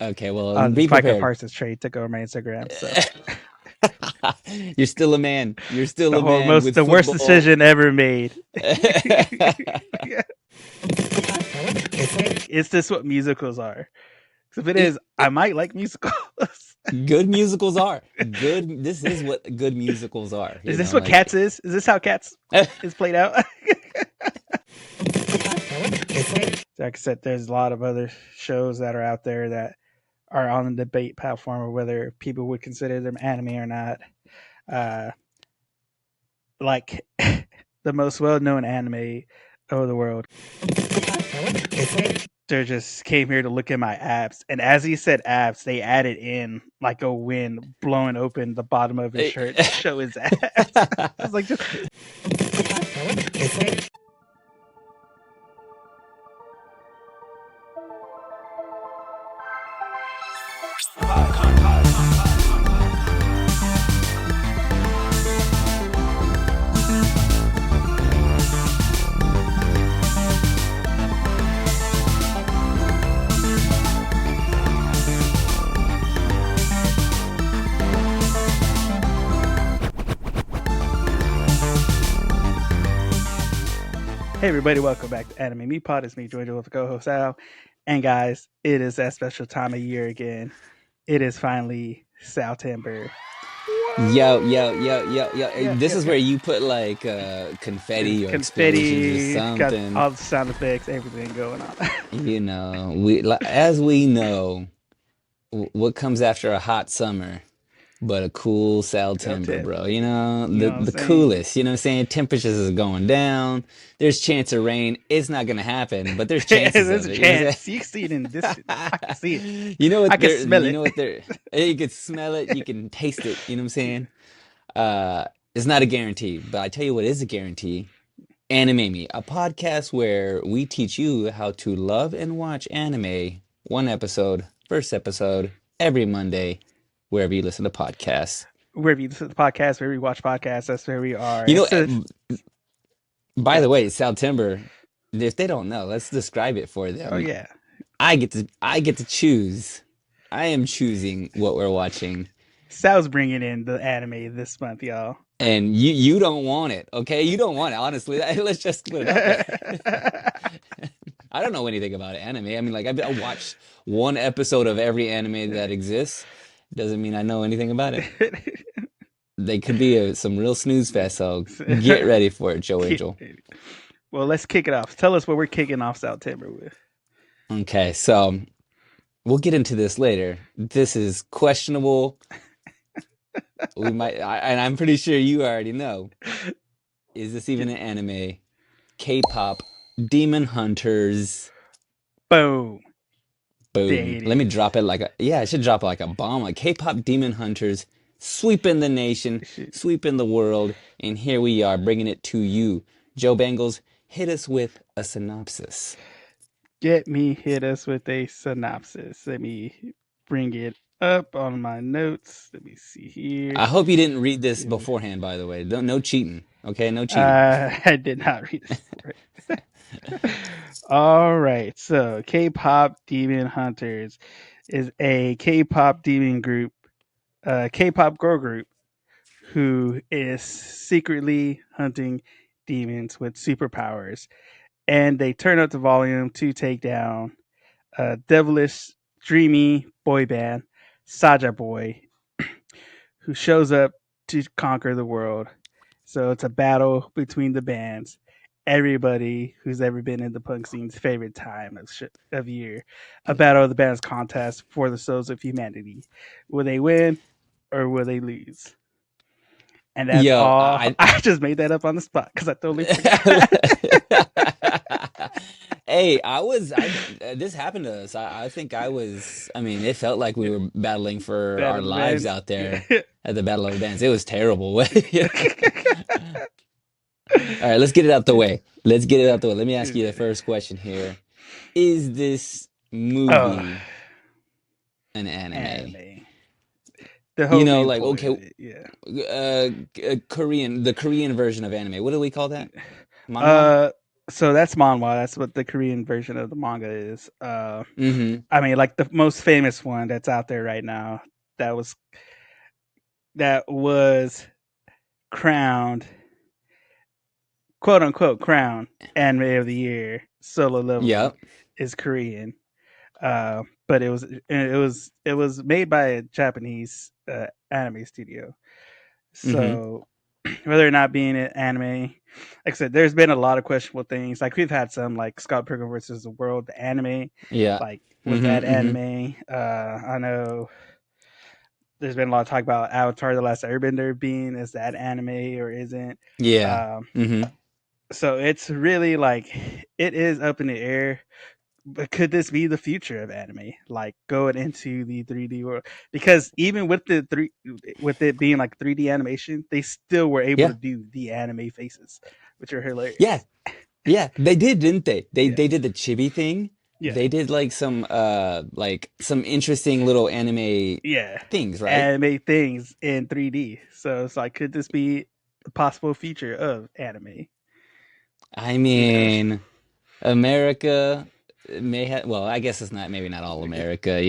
Okay, well, be If Micah prepared. Parsons trade took over my Instagram, so You're still a man. You're still a man with the worst football. decision ever made. Is this what musicals are? 'Cause if it It, is, I might like musicals. good musicals are good. This is what good musicals are. Is You this know, what like Cats is? Is this how Cats is played out? Like I said, there's a lot of other shows that are out there that are on the debate platform of whether people would consider them anime or not. Uh, like the most well-known anime of the world. They just came here to look at my abs, and as he said abs, they added in like a wind blowing open the bottom of his shirt to show his abs. I was like, just hey everybody, welcome back to Anime Me Pod. It's me, Georgia, with the co-host Al. And guys, it is that special time of year again. It is finally September. yo. Yeah, This yeah, is yeah. where you put like It's confetti or explosions or confetti, got something. all the sound effects, everything going on. You know, as we know, what comes after a hot summer but a cool September, bro. September. You know, You the know what I'm the saying? coolest. You know what I'm saying? Temperatures is going down. There's chance of rain. It's not gonna happen, but there's chances There's of a it. You know what chance. You can see it in the distance. I can see it. I'm saying? You know I what can they're. smell You it. know what they're. You can smell it. You can taste it. You know what I'm saying? Uh, it's not a guarantee, but I tell you what is a guarantee. Anime Me, a podcast where we teach you how to love and watch anime one episode, first episode, every Monday, wherever you listen to podcasts. Wherever you listen to the podcast, wherever you watch podcasts, that's where we are. You know, It's a by go. the way, September, if they don't know, let's describe it for Oh them. yeah. I get to choose. I am choosing what we're watching. Sal's bringing in the anime this month, y'all. And you don't want it, okay? You don't want it, honestly. Let's just put it out there. I don't know anything about anime. I mean, like I watched one episode of every anime that exists. Doesn't mean I know anything about it. They could be some real snooze fest, so get ready for it, Joe Angel. Well, let's kick it off. Tell us what we're kicking off September with. Okay, so we'll get into this later. This is questionable. And I'm pretty sure you already know. Is this even an anime? K-pop, Demon Hunters. Boom. There Boom. it Let me is. drop it I should drop it like a bomb. Like K-pop Demon Hunters sweeping the nation, sweeping the world, and here we are bringing it to you. Joe Bangles, hit us with a synopsis. Hit us with a synopsis. Let me bring it up on my notes. Let me see here. I hope you didn't read this beforehand, by the way. No cheating. Okay, no cheating. I did not read this before. All right. So, K-pop Demon Hunters is a K-pop demon group, K-pop girl group who is secretly hunting demons with superpowers, and they turn up the volume to take down a devilish, dreamy boy band, Saja Boy, who shows up to conquer the world. So it's a battle between the bands. Everybody who's ever been in the punk scene's favorite time of year. A battle of the bands contest for the souls of humanity. Will they win or will they lose? And that's Yo, all. I I just made that up on the spot because I totally forgot. Hey, this happened to us. I think I mean, it felt like we were battling for Battle our of the lives bands. out there at the Battle of the Bands. It was terrible. All right, let's get it out the way. Let's get it out the way. Let me ask you the first question here. Is this Oh, movie an anime? anime. The whole main Like, point of okay, it, yeah. the Korean version of anime. What do we call that? Manhwa? Uh, So that's manhwa. That's what the Korean version of the manga is. Mm-hmm. I mean, like the most famous one that's out there right now that was that was crowned, quote unquote, crowned anime of the year. Solo Leveling Yep. is Korean, but it was made by a Japanese anime studio. Mm-hmm. So whether or not being an anime, like I said, there's been a lot of questionable things. Like we've had some like Scott Pilgrim versus the World, the anime. Yeah. Like was that Mm-hmm. Mm-hmm. anime? I know there's been a lot of talk about Avatar: The Last Airbender being is that anime or isn't. Yeah. Um, Mm-hmm. so it's really like it is up in the air. But could this be the future of anime? Like going into the 3D world? Because even with with it being like 3D animation, they still were able to Yeah. do the anime faces, which are Yeah. hilarious. Yeah. They did, didn't they? They Yeah, they did the chibi thing. yeah, They did like some interesting little anime yeah. things, right? Anime things in 3D. So it's like, could this be the possible future of anime? I You know? mean, America may have, well, I guess it's not, maybe not all Yeah, America,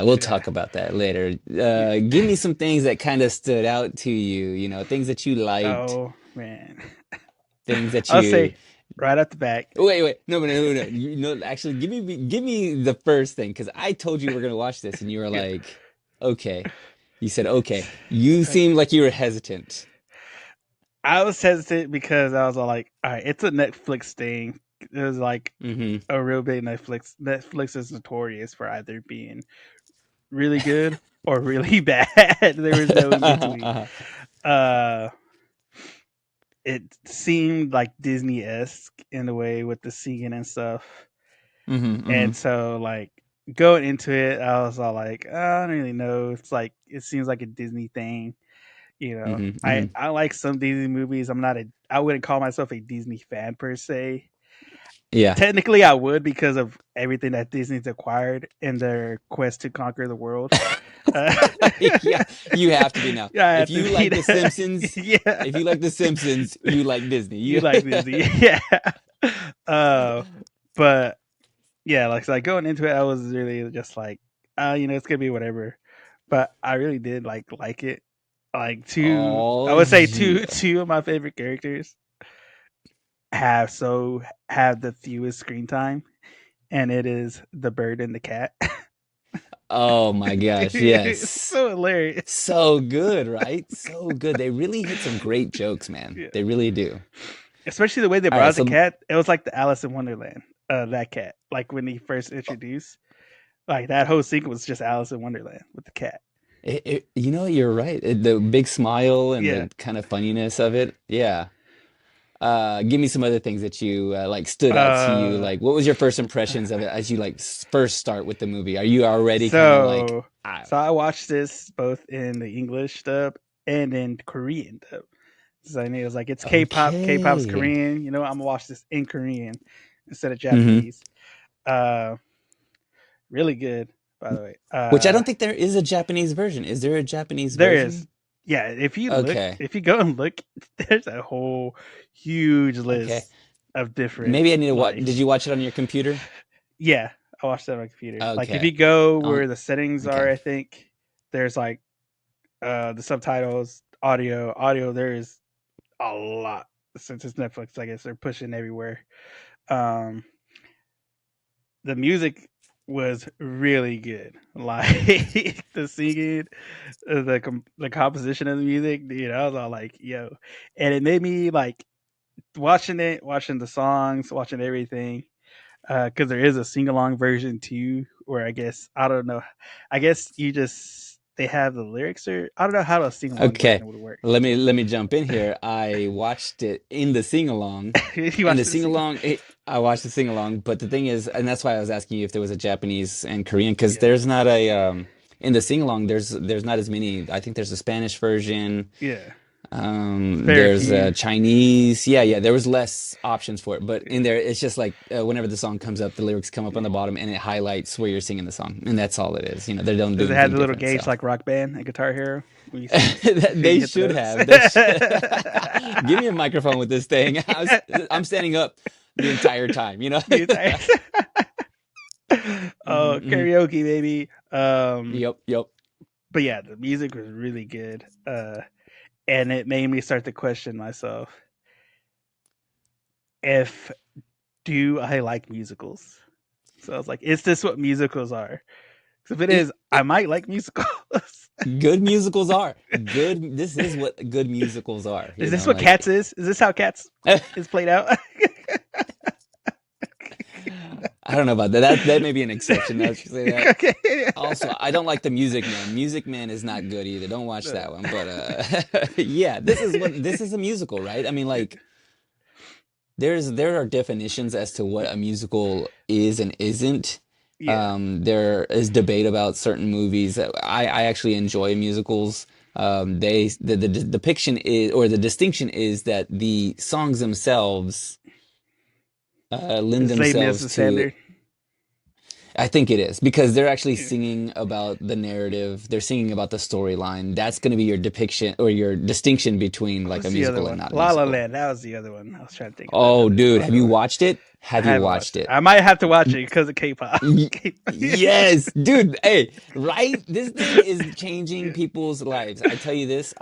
we'll yeah, talk about that later. yeah. Give me some things that kind of stood out to you, things that you liked, Oh man, things that I'll you, say right at the back. wait, no, no, no, no, actually, give me the first thing, because I told you we're gonna watch this, and you were Yeah. like, okay. You said, okay. You seemed like you were hesitant. I was hesitant because I was all like, all right, it's a Netflix thing. It was like Mm-hmm. a real big Netflix. Netflix is notorious for either being really good or really bad. There was no in between. Uh, it seemed like Disney esque in a way with the singing and stuff. Mm-hmm, mm-hmm, And so, like, going into it, I was all like, oh, I don't really know. It's like, it seems like a Disney thing. You know, mm-hmm, I, mm-hmm. I like some Disney movies. I wouldn't call myself a Disney fan per se. Yeah. Technically, I would because of everything that Disney's acquired in their quest to conquer the world. Uh, Yeah, you have to be now. yeah, I If have to you be. like The Simpsons, Yeah, if you like The Simpsons, you like Disney. you like Disney. Yeah. Uh, but yeah, like going into it, I was really just like, it's gonna be whatever. But I really did like it. Like I Oh, would say gee. two of my favorite characters have the fewest screen time, and it is the bird and the cat. Oh my gosh, It's yes. so hilarious. So good, right? So good. They really hit some great jokes, man. Yeah. They really do. Especially the way they All right, brought the so cat. It was like the Alice in Wonderland. That cat. Like when he first introduced, like that whole sequence was just Alice in Wonderland with the cat. you're right. The big smile and Yeah. the kind of funniness of it. Yeah. Give me some other things that you like stood out to you. Uh Like, what was your first impressions of it as you like first start with the movie? Are you already kind of like, so ah, so I watched this both in the English dub and in Korean dub. So I knew it was like it's K-pop. K-pop's okay. Korean. I'm gonna watch this in Korean instead of Hmm. Japanese. Uh, really good, by the way. Which I don't think there is a Japanese version. Is there a Japanese There is, version? yeah. Okay. If you go and look, there's a whole huge Okay. list of different Maybe I need to watch. like. Did you watch it on your computer? Yeah, I watched that on my computer. Like if you Okay. go On, where the settings are, okay. I think there's like the subtitles, audio. There is a lot since it's Netflix. I guess they're pushing everywhere. Um, the music was really good. Like the singing, the composition of the music. I was all like, "Yo," and it made me like watching the songs, watching everything. Because there is a sing along version too, where I don't know. I guess they have the lyrics, or I don't know how the sing along Okay. version would work. Let me jump in here. I watched it in the sing along. You And the watched the sing sing. along, I watched the sing along, but the thing is, and that's why I was asking you if there was a Japanese and Korean, because Yeah, there's not a in the sing along. There's not as many. I think there's a Spanish version. yeah. Very There's few. Chinese. Yeah, yeah. There was less options for it, but in there, it's just like whenever the song comes up, the lyrics come up on the bottom, and it highlights where you're singing the song, and that's all it is. They don't do Does it have anything the little different. gauge So like Rock Band and Guitar Hero when you sing? When you they hit the should notes. have. They should. Give me a microphone with this thing. I'm standing up. the entire time, you know. The entire Hmm, oh, hmm. karaoke, baby. Yep, yep. But yeah, the music was really good. And it made me start to question myself if do I like musicals? So I was like, is this what musicals are? 'Cause if it It, is, I it might like musicals. good musicals are good. This is what good musicals are, Is you this know, what like Cats is? Is this how Cats is played out? I don't know about that. That may be an exception now that you say that. Okay. Also, I don't like the Music Man. Music Man is not good either. Don't watch No. that one. But yeah, this is a musical, right? I mean, like there are definitions as to what a musical is and isn't. Yeah. There is debate about certain movies. I actually enjoy musicals. The depiction is, or the distinction is that the songs themselves lend Is lame as themselves the to. standard. I think it is because they're actually Yeah. singing about the narrative. They're singing about the storyline. That's going to be your depiction or your distinction between like a What's the other musical and one? not a La La musical. Land. That was the other one. I was trying to think of Oh, another dude, have Oscar you one. watched it? I Have you haven't watched watched it. it? I might have to watch it because of K-pop. Y- K-pop. yes, dude. Hey, right? This thing is changing people's lives. I tell you this,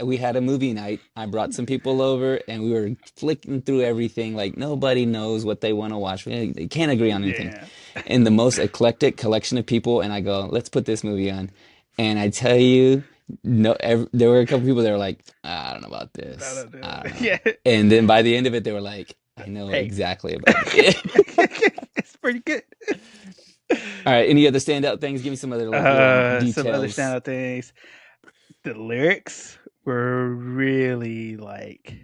we had a movie night. I brought some people over and we were flicking through everything. Like nobody knows what they want to watch. They can't agree on anything. Yeah. And the most eclectic collection of people, and I go, let's put this movie on. And I tell you, no, there were a couple people that were like, I don't know about I this. don't know. I don't know. Yeah. And then by the end of it, they were like, I know Hey. exactly about it. It's pretty good. All right. Any other standout things? Give me some other like little Some other details. standout things. The lyrics were really like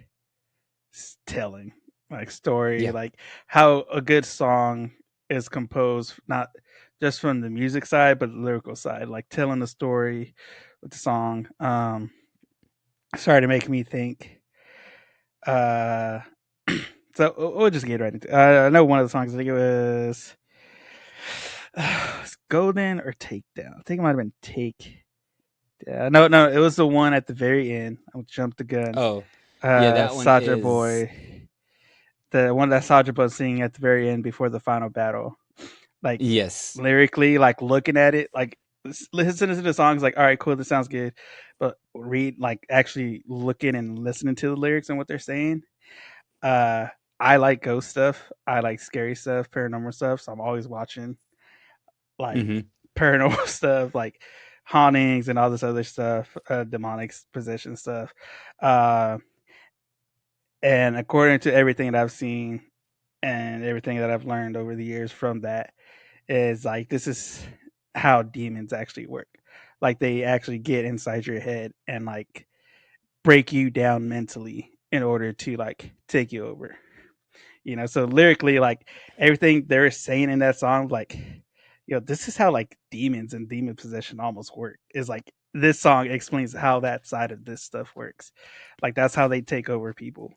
telling, like story, Yeah. like how a good song is composed, not just from the music side, but the lyrical side, like telling the story with the song. Started to make me think. Uh, so we'll just get right into. I know one of the songs. I think it was Golden or Takedown. I think it might have been Take. Yeah, no, no, it was the one at the very end. I'll jump the gun. Oh, yeah. That one Saja is Boy, the one that Saja Boy singing at the very end before the final battle. Like yes. lyrically, like looking at it, like listening to the songs, like all right, cool, this sounds good, but read like actually looking and listening to the lyrics and what they're saying. Uh, I like ghost stuff. I like scary stuff, paranormal stuff. So I'm always watching like Hmm. paranormal stuff, like hauntings and all this other stuff, demonic possession stuff. Uh, and according to everything that I've seen and everything that I've learned over the years from that, is like this is how demons actually work. Like they actually get inside your head and like break you down mentally in order to like take you over. You know, so lyrically, like everything they're saying in that song, like, this is how like demons and demon possession almost work. Is like this song explains how that side of this stuff works. Like that's how they take over people.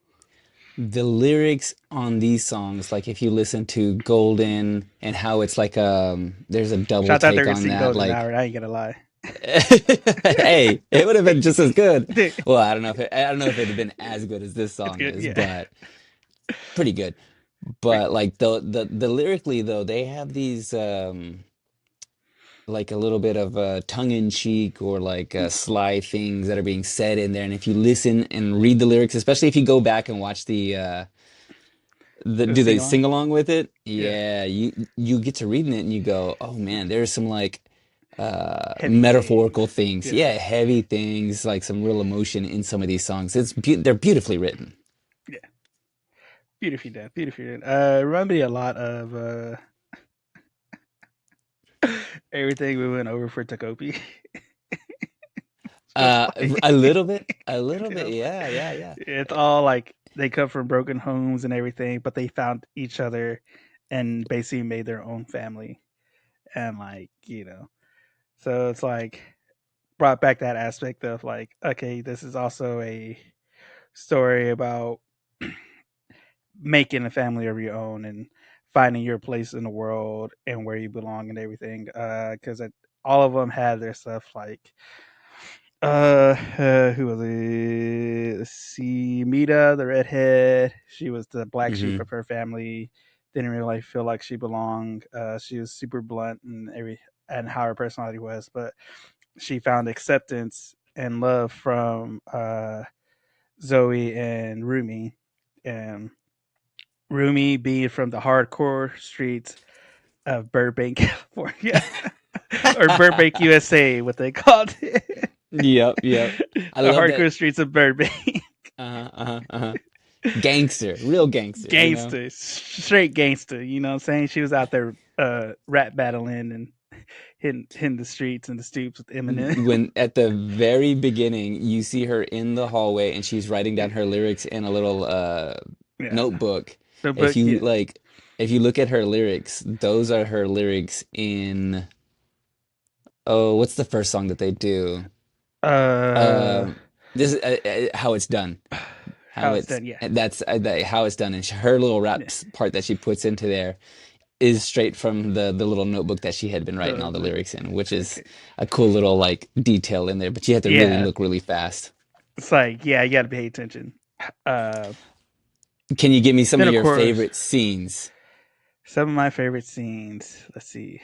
The lyrics on these songs, like if you listen to Golden and how it's like there's a Which double I thought they take were on singing that, Golden like Hour. I ain't gonna lie. hey, it would have been just as good. It's Well, I don't know if it'd have been as good as this song good, is, yeah. but pretty good. Pretty But good. like the lyrically though, they have these like a little bit of tongue in cheek or like sly things that are being said in there. And if you listen and read the lyrics, especially if you go back and watch The do sing they along, sing along with it? yeah, Yeah, you get to reading it and you go, oh man, there's some like heavy metaphorical things, things. yeah, Yeah, heavy things, like some real emotion in some of these songs. They're beautifully written. yeah. Beautifully done, beautifully done. Remind me a lot of everything we went over for Takopi. Just like, A little bit. just like Yeah, yeah, yeah. it's all like they come from broken homes and everything, but they found each other and basically made their own family. And like, so it's like brought back that aspect of like, okay, this is also a story about making a family of your own and finding your place in the world and where you belong and everything. Because all of them had their stuff like Who was it? Let's see, Mita, the redhead. She was the black sheep Hmm. of her family. Didn't really feel like she belonged. She was super blunt and how her personality was, but she found acceptance and love from Zoe and Rumi, and Rumi being from the hardcore streets of Burbank, California, or Burbank, USA, what they called it. Yep, yep. I The love that. hardcore streets of Burbank. Uh-huh, uh-huh, uh-huh. Gangster, real gangster, you know? Gangster, straight gangster. You know what I'm saying? She was out there rap battling and hitting the streets and the stoops with Eminem. When at the very beginning you see her in the hallway and she's writing down her lyrics in a little Yeah. notebook. The If book, you yeah. like if you look at her lyrics, those are her lyrics in oh, what's the first song that they do? Uh, Um this is how it's done. How how it's it's done, yeah. that's how it's done and her little Yeah. raps part that she puts into there is straight from the little notebook that she had been writing all the The lyrics in, which is okay. a cool little like detail in there, but you have to really Yeah. look really fast. It's like, yeah, you got to pay attention. Uh, Can you give me some then of of your course, favorite scenes? some of my favorite scenes. Let's see.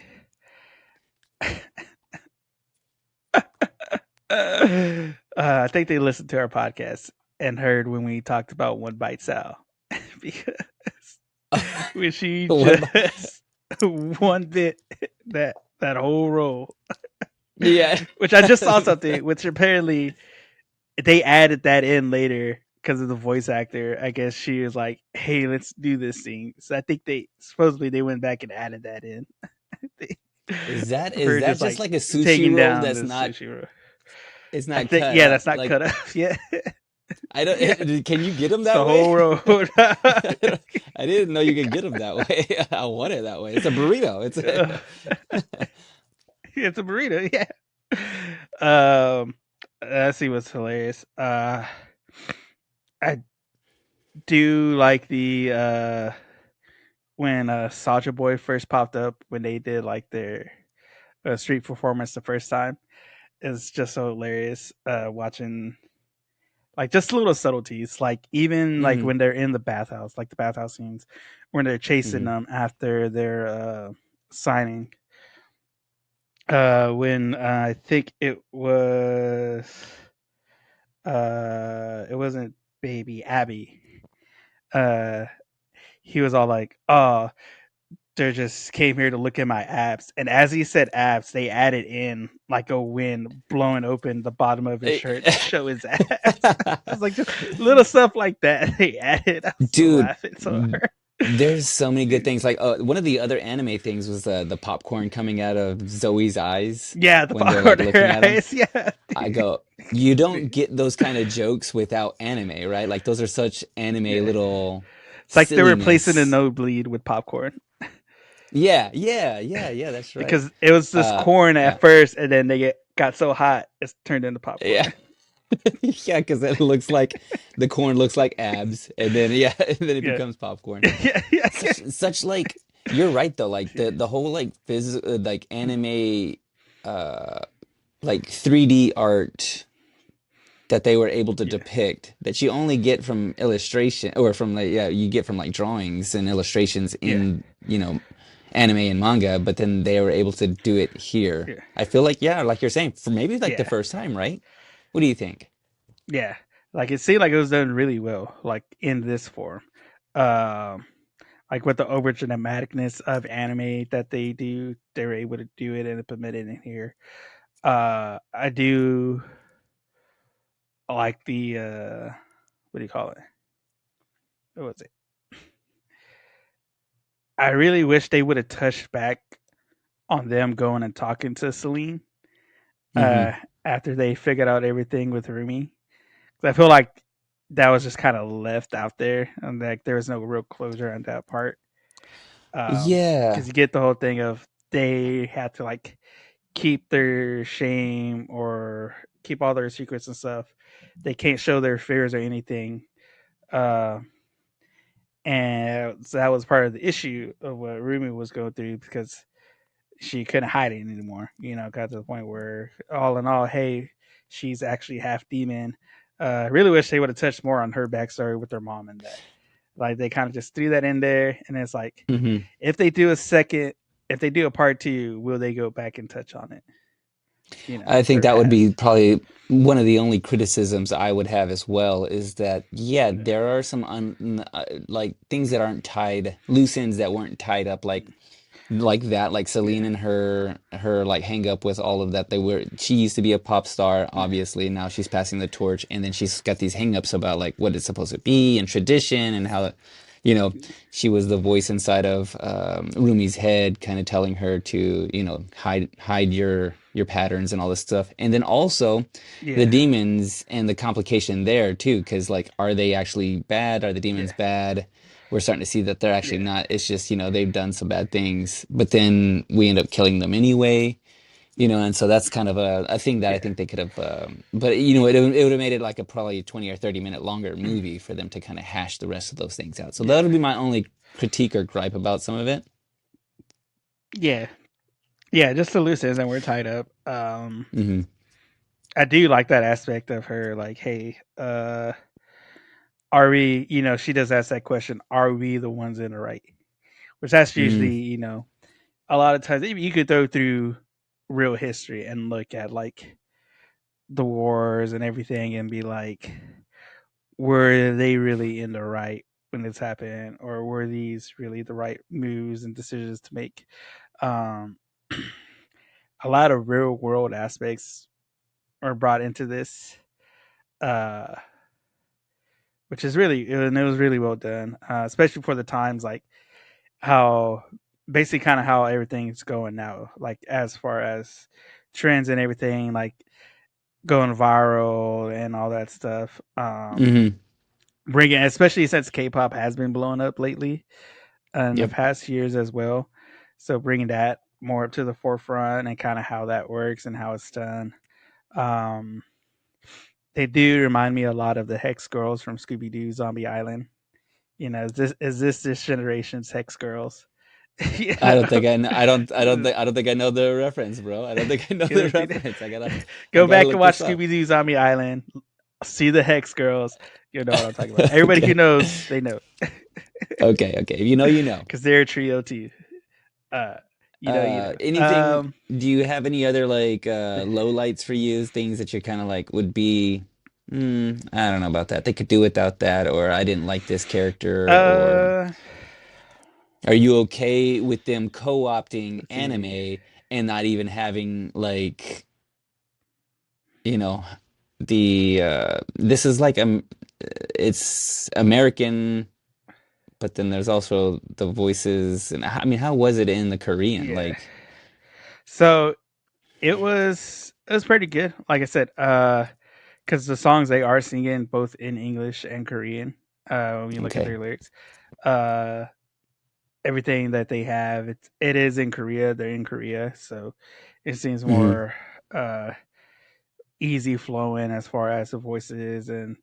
I think they listened to our podcast and heard when we talked about One Bite Sal because when she What about, just one bit that whole role, yeah. which I just saw something, which apparently they added that in later because of the voice actor. I guess she was like, "Hey, let's do this scene." So I think they supposedly they went back and added that in. Is For that just just like like a sushi taking roll down that's the not sushi roll. it's I not think cut yeah, up? that's not Like cut off. Yeah, I yeah, don't can you get them it's that the way? whole road. I didn't know you could get them that way. I want it that way. It's a burrito. It's It's a burrito. Yeah. Um, let's see what's hilarious. I do like the when Soldier Boy first popped up when they did like their street performance the first time. It's just so hilarious watching like just little subtleties, like even like hmm when they're in the bathhouse, like the bathhouse scenes when they're chasing hmm them after their signing. When I think it wasn't baby Abby. Uh, he was all like, "Oh, they just came here to look at my abs." And as he said abs, they added in like a wind blowing open the bottom of his shirt to show his abs. I was like, just little stuff like that they added. I was so Dude, laughing so hard. there's so many good things. Like one of the other anime things was the popcorn coming out of Zoe's eyes Yeah, the when they're like popcorn looking at him. eyes. Yeah, I go, you don't dude. get those kind of jokes without anime, right? Like those are such anime Yeah. little It's like they're replacing a silliness. nosebleed with popcorn Yeah, yeah, yeah, yeah, that's right. because it was just corn Yeah, at first, and then got so hot it's turned into yeah. popcorn. Yeah, because it looks like the corn looks like abs, and then yeah, and then it Yeah, becomes popcorn. yeah, yeah, Such like you're right though, like yeah, the whole like like anime uh like 3D art that they were able to yeah, depict that you only get from illustration or from like yeah you get from like drawings and illustrations yeah, in anime and manga, but then they were able to do it here. yeah, I feel like yeah, like you're saying, for maybe like the yeah, first time, right? What do you think? yeah. Like it seemed like it was done really well, like in this form. Um, like with the over dramaticness of anime that they do, they were able to do it and implement it in here. I do like the what do you call it? What was it? I really wish they would have touched back on them going and talking to Celine Hmm. uh, after they figured out everything with Rumi. I feel like that was just kind of left out there, and like there was no real closure on that part. Yeah. Because you get the whole thing of they had to like keep their shame or keep all their secrets and stuff. They can't show their fears or anything. Uh, and so that was part of the issue of what Rumi was going through because she couldn't hide it anymore. Got to the point where, all in all, hey, she's actually half demon. Really wish they would have touched more on her backstory with her mom and that. Like they kind of just threw that in there, and it's like, Hmm. if they do a second, if they do a part two, will they go back and touch on it? I think Her that would be past. probably one of the only criticisms I would have as well is that, yeah, Yeah. there are some like things that aren't tied, loose ends that weren't tied up like that, like Celine Yeah. and her like hang up with all of that. She used to be a pop star, Yeah. obviously. Now she's passing the torch, and then she's got these hang ups about like what it's supposed to be and tradition and how, you know, she was the voice inside of Rumi's head, kind of telling her to, hide your patterns and all this stuff. And then also the Yeah. demons and the complication there too, because like, are they actually bad? Are the demons Yeah. bad? We're starting to see that they're actually Yeah. not. It's just, they've done some bad things, but then we end up killing them anyway, and so that's kind of a thing that I Yeah. think they could have, but it would have made it like a probably 20 or 30-minute longer movie for them to kind of hash the rest of those things out. So that Yeah. would be my only critique or gripe about some of it. Yeah. Yeah. Just the loose ends, and we're tied up. Hmm. I do like that aspect of her. Like, hey, are we? She does ask that question: Are we the ones in the right? Which that's Hmm. usually, a lot of times you could go through real history and look at like the wars and everything and be like, were they really in the right when this happened, or were these really the right moves and decisions to make? Um, a lot of real world aspects are brought into this, uh, which is really, and it was really well done, especially for the times, like how basically kind of how everything's going now, like as far as trends and everything, like going viral and all that stuff. Hmm. Bringing, especially since K-pop has been blowing up lately in the Yep. past years as well. So bringing that more up to the forefront and kind of how that works and how it's done. Um, they do remind me a lot of the Hex Girls from Scooby Doo Zombie Island. Is this generation's Hex Girls? you I know, don't think I know, I don't think I know the reference, bro. I don't think I know the reference. I Go gotta back and look watch this up. Scooby Doo Zombie Island. See the Hex Girls. You know what I'm talking about. Everybody who Okay. knows, they know, Okay, okay. If you know, you know. because they're a trio too. Uh, you know. Anything, do you have any other like lowlights for you? Things that you're kind of like would be, I don't know about that. They could do without that, or I didn't like this character, or Uh, are you okay with them co-opting let's see. anime and not even having like, you know, the this is like it's American, but then there's also the voices, and I mean, how was it in the Korean? Yeah. Like, So it was pretty good. Like I said, because the songs they are singing both in English and Korean. When you look at okay. their lyrics, uh, everything that they have, it is in Korea. They're in Korea, so it seems Hmm. more uh easy flowing as far as the voices and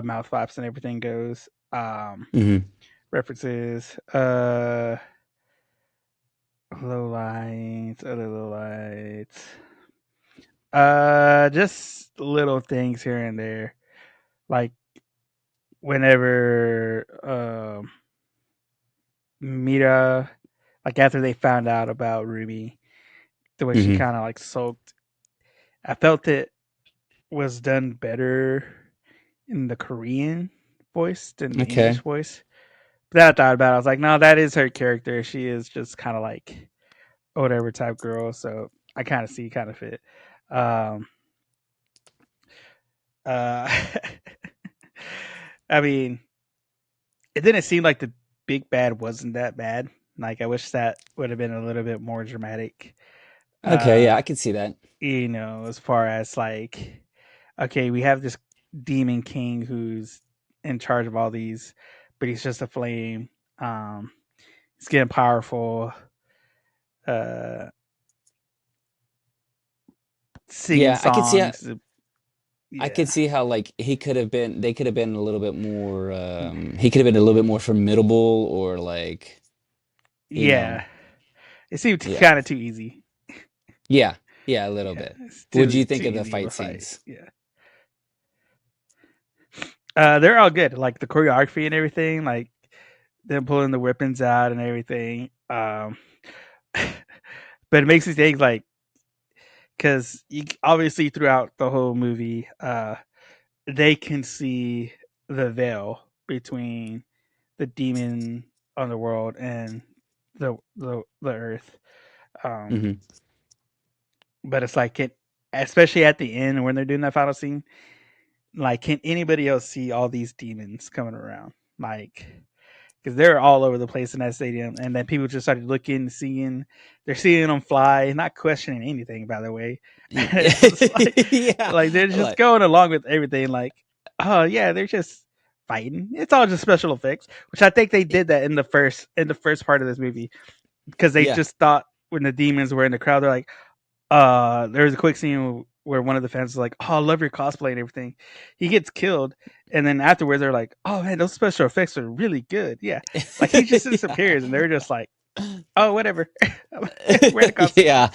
mouth flaps and everything goes. Hmm. References, low lights, other low lights, just little things here and there, like whenever Mira, like after they found out about Ruby, the way she Hmm. kind of like sulked, I felt it was done better in the Korean voice than the English Okay. voice. But then I thought about it, I was like, no, that is her character. She is just kind of like a whatever type girl. So I kind of see kind of fit. Um, uh, I mean, it didn't seem like the big bad wasn't that bad. Like I wish that would have been a little bit more dramatic. Okay, yeah, Uh, I can see that. as far as like, okay, we have this demon king who's in charge of all these, but he's just a flame. Um, he's getting powerful. Uh, singing Yeah, songs. I could Yeah, see how like they could have been a little bit more he could have been a little bit more formidable or like, you know. yeah, It seemed Yeah. kind of too easy. Yeah. Yeah, a little Yeah, bit. it's What do too you too think of the easy of a fight fight. scenes? Yeah, they're all good. Like the choreography and everything. Like them pulling the weapons out and everything. But it makes me think like because obviously throughout the whole movie, they can see the veil between the demon underworld and the earth. Um, Hmm. but it's like it, especially at the end when they're doing that final scene. Like, can anybody else see all these demons coming around? Like, because they're all over the place in that stadium, and then people just started looking, seeing, they're seeing them fly, not questioning anything. By the way, it's Yeah. like they're just Like, going along with everything. Like, oh yeah, they're just fighting. It's all just special effects, which I think they did that in the first part of this movie because they yeah. just thought when the demons were in the crowd, they're like, there was a quick scene where one of the fans was like, "Oh, I love your cosplay and everything." He gets killed, and then afterwards they're like, "Oh man, those special effects are really good." Yeah, like he just Yeah. disappears, and they're just like, "Oh, whatever." Wear the costume. Yeah.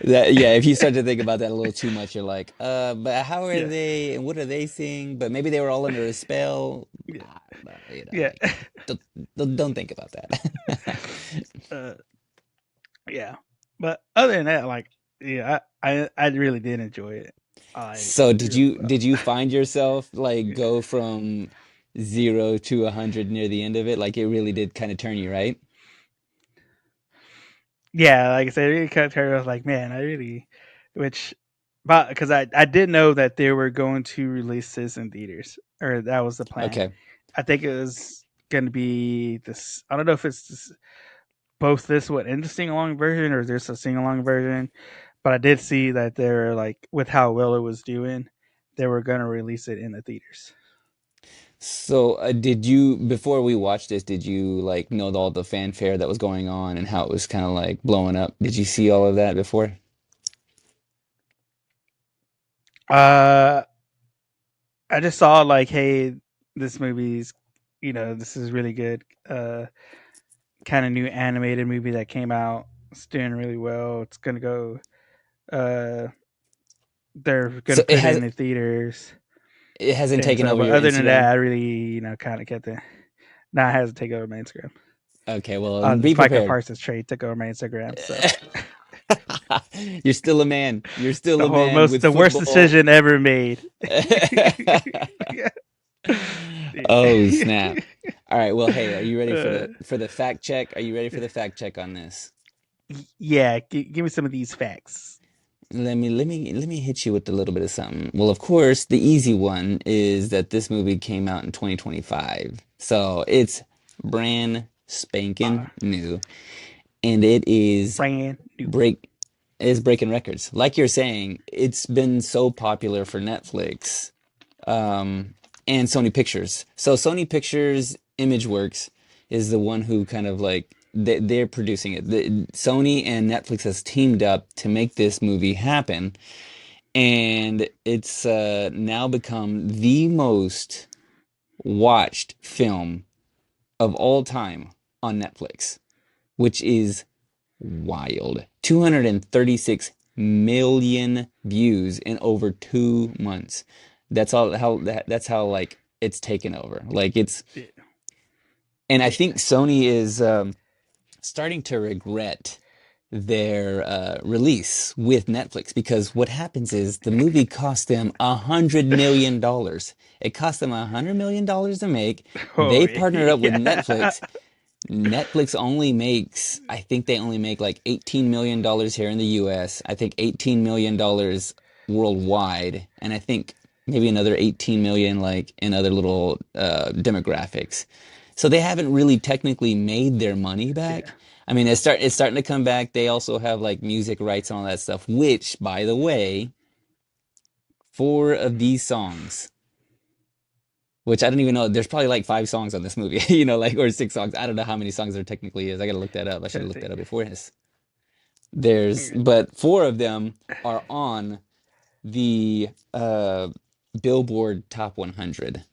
Yeah, if you start to think about that a little too much, you're like, but how are Yeah, they and what are they seeing? But maybe they were all under a spell. yeah, I don't know, yeah, like don't, don't think about that. uh, yeah. But other than that, like, yeah, I really did enjoy it. I So did really well. did you find yourself like go from 0 to 100 near the end of it? Like it really did kind of turn you, right? Yeah, like I said, it really kind of turned. I was like, man, I really, which, but because I did know that they were going to release this in theaters, or that was the plan. Okay. I think it was going to be this. I don't know if it's both this one and the sing along version, or there's a sing along version. But I did see that they're like with how well it was doing, they were going to release it in the theaters. So, did you, before we watched this, did you like know all the fanfare that was going on and how it was kind of like blowing up? Did you see all of that before? Uh, I just saw like, hey, this movie's, this is really good. Kind of new animated movie that came out. It's doing really well. It's gonna go. Uh, they're So gonna put it in the theaters, it hasn't and taken so. over But your other than that, Instagram? I really, kind of kept it. Now it has to take over my Instagram. Okay, well, The be Micah prepared. Parsons trade took over my Instagram. So You're still a man. You're still a man with the worst football. decision ever made. Yeah. Oh, snap. All right, well, hey, are you ready for uh, the fact check? Are you ready for the fact check on this? yeah, give me some of these facts. Let me hit you with a little bit of something. Well, of course, the easy one is that this movie came out in 2025. So, it's brand Uh, spanking new and it Brand new. break is breaking records. Like you're saying, it's been so popular for Netflix and Sony Pictures. So Sony Pictures ImageWorks is the one who kind of like they're producing it. Sony and Netflix has teamed up to make this movie happen, and it's now become the most watched film of all time on Netflix, which is wild. 236 million views in over 2 months. That's how like it's taken over. Like it's Yeah, and I yeah. think Sony is starting to regret their release with Netflix because what happens is the movie cost them $100 million. It cost them $100 million to make. Oh They partnered up with yeah. Netflix. Netflix only makes, I think they only make like $18 million here in the US. I think $18 million worldwide. And I think maybe another 18 million like in other little demographics. So they haven't really technically made their money Yeah. back. I mean, it's starting to come back. They also have like music rights and all that stuff, which, by the way, four of these songs, which I don't even know. There's probably like five songs on this movie, like or six songs. I don't know how many songs there technically is. I gotta look that up. I should have looked that up before this. But four of them are on the Billboard Top 100,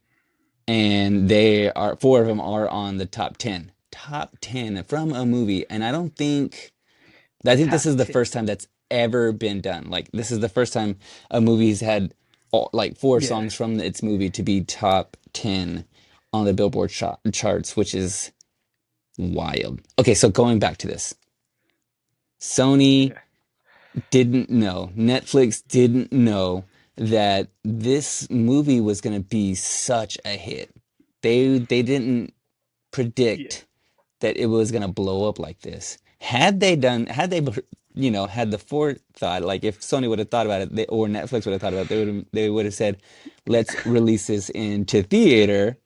and they are four of them are on the top 10. Top 10 from a movie, and I don't think. I think this Top is the 10. first time that's ever been done. Like this is the first time a movie's had all, like four Yeah. songs from its movie to be top 10 on the Billboard charts, which is wild. Okay, so going back to this. Sony Yeah. didn't know, Netflix didn't know that this movie was going to be such a hit. They didn't Yeah. predict that it was going to blow up like this. Had they, had the forethought, like if Sony would have thought about it, or Netflix would have thought about it, they would have said, let's release this into theater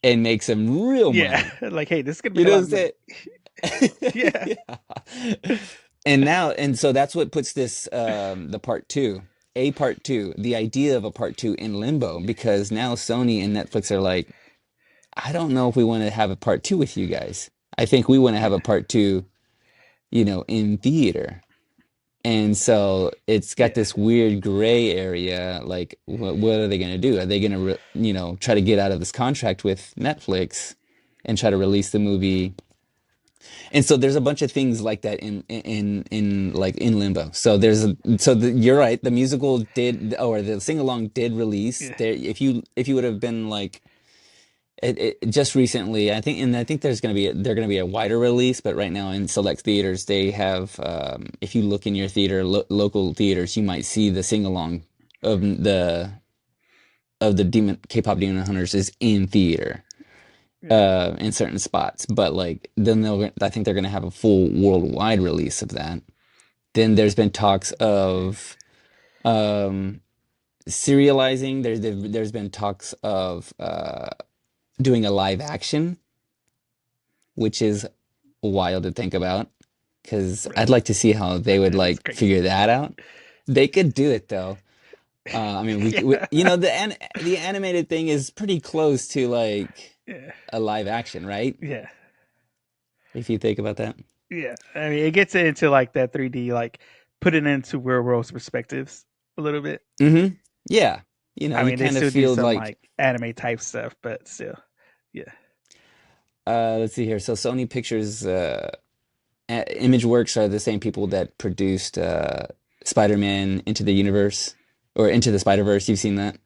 and make some real Yeah. money. Like, hey, this is gonna You make a know lot what of I'm money. saying? Yeah. Yeah. And so that's what puts this the part two, a part two, the idea of a part two in limbo because now Sony and Netflix are like, I don't know if we want to have a part two with you guys. I think we want to have a Yeah. part two, in theater. And so it's got Yeah. this weird gray area. Like, what are they going to do? Are they going to, try to get out of this contract with Netflix and try to release the movie? And so there's a bunch of things like that in like in limbo. So you're right. The musical did, or the sing along did release Yeah. there. If you would have been like just recently, I think they're gonna be a wider release. But right now in select theaters, they have. If you look in your theater, local theaters, you might see the sing along of the Demon K-pop Demon Hunters is in theater Yeah. in certain spots, but like then I think they're gonna have a full worldwide release of that. Then there's been talks of um serializing. There's been talks of doing a live action, which is wild to think about because Bro, I'd like to see how they would that is like crazy. figure that out. They could do it though. I mean, Yeah. the animated thing is pretty close to like Yeah. a live action, right? Yeah. If you think about that. Yeah. I mean, it gets into like that 3D, like put it into real world perspectives a little bit. Mm-hmm. Yeah. I You mean, they kind of still do feel some like, like anime type stuff, but still, yeah, let's see here. So Sony Pictures, ImageWorks are the same people that produced Spider-Man Into the Universe or Into the Spider-Verse. You've seen that?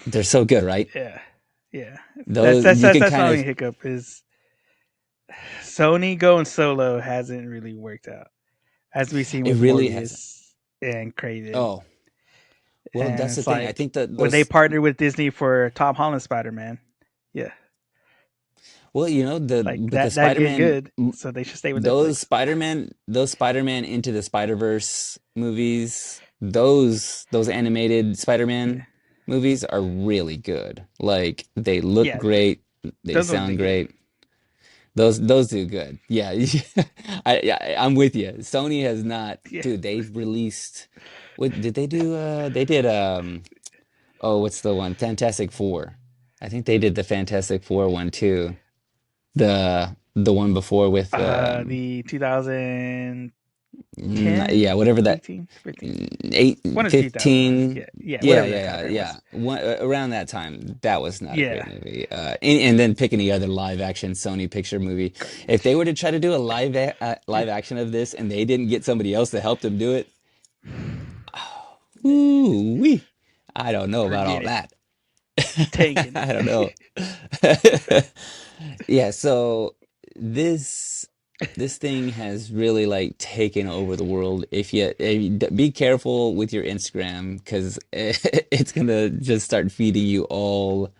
They're so good, right? yeah, yeah. That's Those that's you that's can that's the kind only of, hiccup is Sony going solo hasn't really worked out, as we've seen it with really hasn't. Morbius and Craven, Oh, well, and that's the it's thing. I like think that when they partnered with Disney for Tom Holland Spider Man, yeah, well, like but the that did Spider-Man, good, so they should stay with Netflix. those Spider-Man Into the Spider-Verse movies, those animated Yeah, Spider-Man movies are really good. Like they look yeah, great, they those ones sound did good. great. Those do good. Yeah, I'm with you. Sony has not, Yeah, dude. They've released. What did they do? They did. Oh, what's the one? Fantastic Four. I think they did the Fantastic Four one too. The one before with the 2010, yeah, whatever that 18, 15, 8 one of the 2000s. 15. Yeah, yeah, Yeah, whatever that yeah, time yeah, frame yeah. was. Around that time, that was not a great Yeah, movie. And then pick any other live action Sony picture movie. If they garbage. were to try to do a live action of this and they didn't get somebody else to help them do it, ooh wee, I don't know about all Forget it. that. Tanking I don't it. know. Yeah, so this this thing has really like taken over the world. Be careful with your Instagram because it's gonna just start feeding you all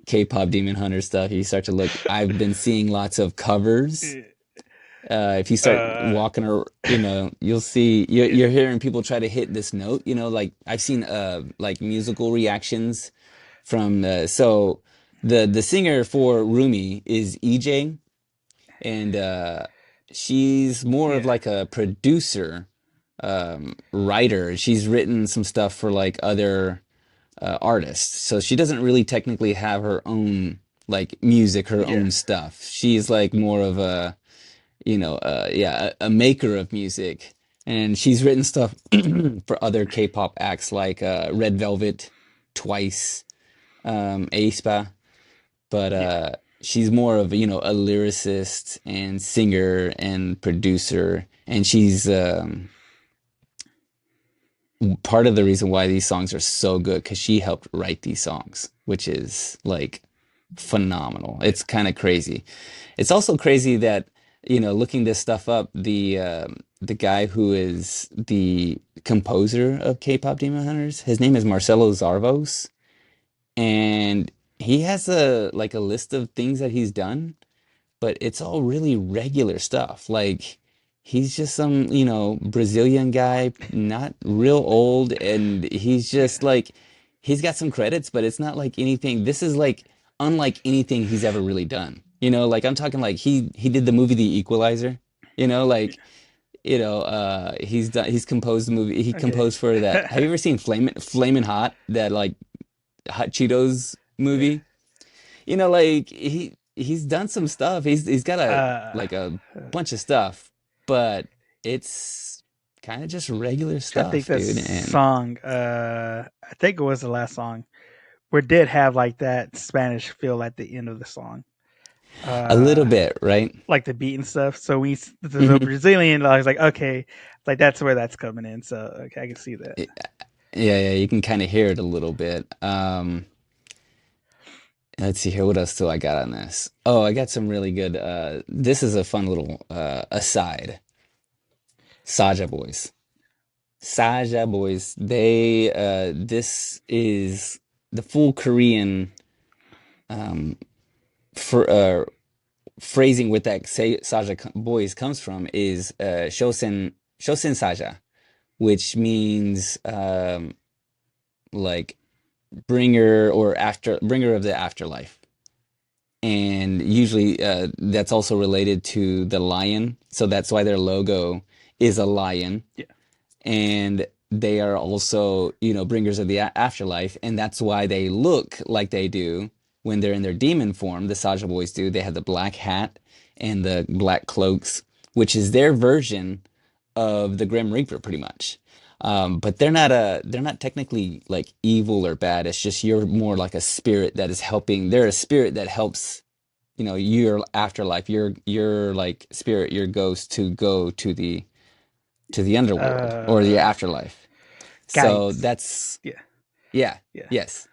K-pop Demon Hunter stuff. You start to look. I've been seeing lots of covers. If you start uh, walking or you'll see you're hearing people try to hit this note. Like I've seen like musical reactions from the singer for Rumi is EJ, and she's more of yeah, like a producer, writer. She's written some stuff for like other artists, so she doesn't really technically have her own like music, her yeah, own stuff. She's like more of a yeah, a maker of music, and she's written stuff for other K-pop acts like Red Velvet, Twice, aespa, but yeah. she's more of, a lyricist and singer and producer, and she's part of the reason why these songs are so good because she helped write these songs, which is like phenomenal. It's kind of crazy. It's also crazy that, looking this stuff up, the guy who is the composer of K-pop Demon Hunters, his name is Marcelo Zarvos, and he has a list of things that he's done, but it's all really regular stuff. Like he's just some, Brazilian guy, not real old, and he's Yeah. just like he's got some credits, but it's not like anything. This is like unlike anything he's ever really done. Like I'm talking like he did the movie The Equalizer, like he's composed the movie. He Okay. composed for that. Have you ever seen Flamin' Hot, that like Hot Cheetos Yeah. movie? Like he's done some stuff. He's got a Uh, like a bunch of stuff, but it's kind of just regular I think stuff, that dude. And song, I think it was the last song, where it did have like that Spanish feel at the end of the song. a little Uh, bit, right? like the beat and stuff. So the Hmm. Brazilian, I was like, okay, like that's where that's coming in. So okay, I can see that. Yeah, yeah, you can kind of hear it a little bit. Let's see here. What else do I got on this? Oh, I got some really good. This is a fun little aside. Saja Boys. Saja Boys. This is the full Korean um, for phrasing with that Saja Boys comes from is Shosen Saja, which means like bringer or after bringer of the afterlife. And usually that's also related to the lion. So that's why their logo is a lion. Yeah. And they are also, bringers of the afterlife, and that's why they look like they do when they're in their demon form. The Saja boys do. They have the black hat and the black cloaks, which is their version of the Grim Reaper, pretty much. But they're not technically like evil or bad. It's just you're more like a spirit that is helping. They're a spirit that helps, your afterlife, your like spirit, your ghost to go to the underworld or the Uh, afterlife. So guides. that's, Yeah. yeah, Yeah. yes.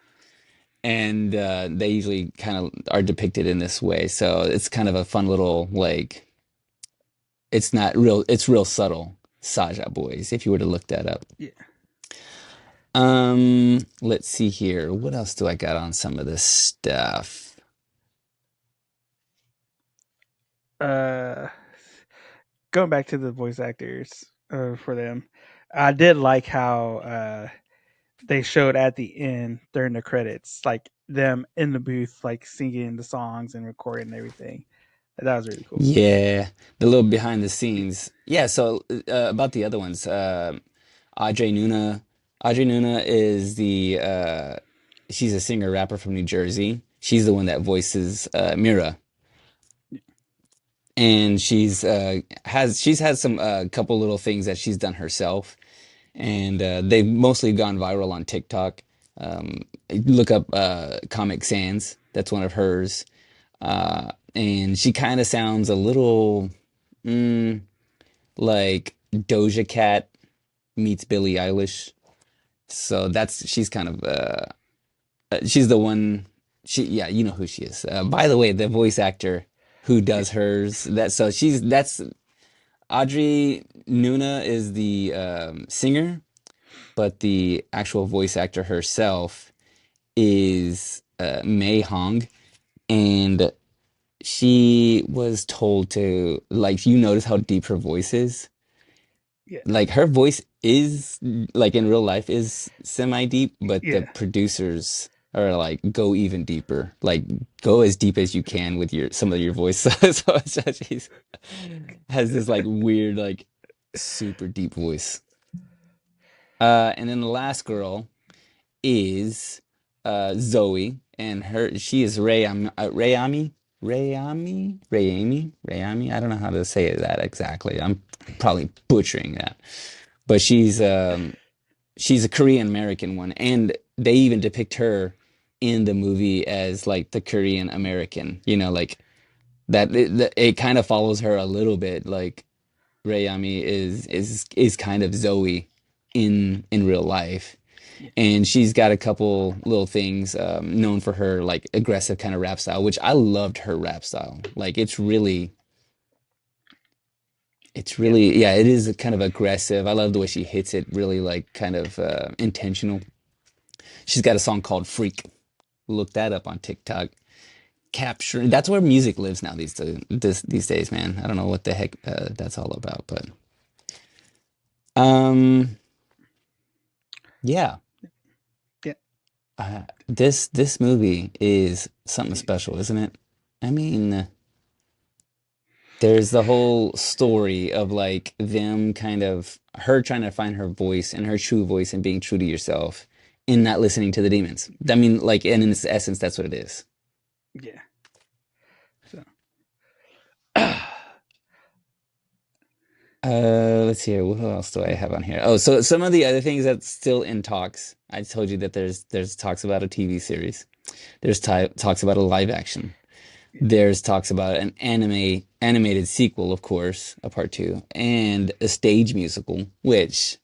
And they usually kind of are depicted in this way. So it's kind of a fun little like it's not real, it's real subtle. Saja boys, if you were to look that up. Yeah. Let's see here. What else do I got on some of this stuff? Uh, Going back to the voice actors for them, I did like how they showed at the end during the credits, like them in the booth, like singing the songs and recording and everything. That was really cool. Yeah, the little behind the Yeah. scenes. Yeah, so about the other ones, Audrey Nuna. Audrey Nuna is she's a singer rapper from New Jersey. She's the one that voices Mira, and she's had some couple little things that she's done herself, and they've mostly gone viral on TikTok. Look up Comic Sans. That's one of hers, and she kind of sounds a little. Mm, like Doja Cat meets Billie Eilish. So she's kind of she's the one. Yeah, you know who she is. By the way, the voice actor who Yeah. does hers, that's Audrey Nuna is the singer, but the actual voice actor herself is Mei Hong, and she was told to, like, you notice how deep her voice is. Yeah. Like her voice is like in real life is semi deep, but the Yeah. producers are like go even deeper, like go as deep as you can with your some of your voice. So she's has this like weird like super deep voice. And then the last girl is Zoe, and she is Rayami. I don't know how to say that exactly. I'm probably butchering that, but she's a Korean American one, and they even depict her. in the movie as like the Korean American, like it kind of follows her a little bit. Like Rayami is kind of Zoe in real life. Yeah. And she's got a couple little things known for her like aggressive kind of rap style, which I loved her rap style. Like it's Yep. really, yeah, it is kind of aggressive. I love the way she hits it, really like kind of intentional. She's got a song called Freak. Look that up on TikTok. Capturing, that's where music lives now these days, man. I don't know what the heck that's all about, but um yeah. Yeah. This movie is something special, isn't it? I mean, there's the whole story of like them kind of her trying to find her voice and her true voice and being true to yourself and not listening to the demons. I mean, like, and in its essence, that's what it is. Yeah. So Let's see here. What else do I have on here? Oh, so some of the other things that's still in talks. I told you that there's talks about a TV series. There's talks about a live action. There's talks about an animated sequel, of course, a part two, and a stage musical, which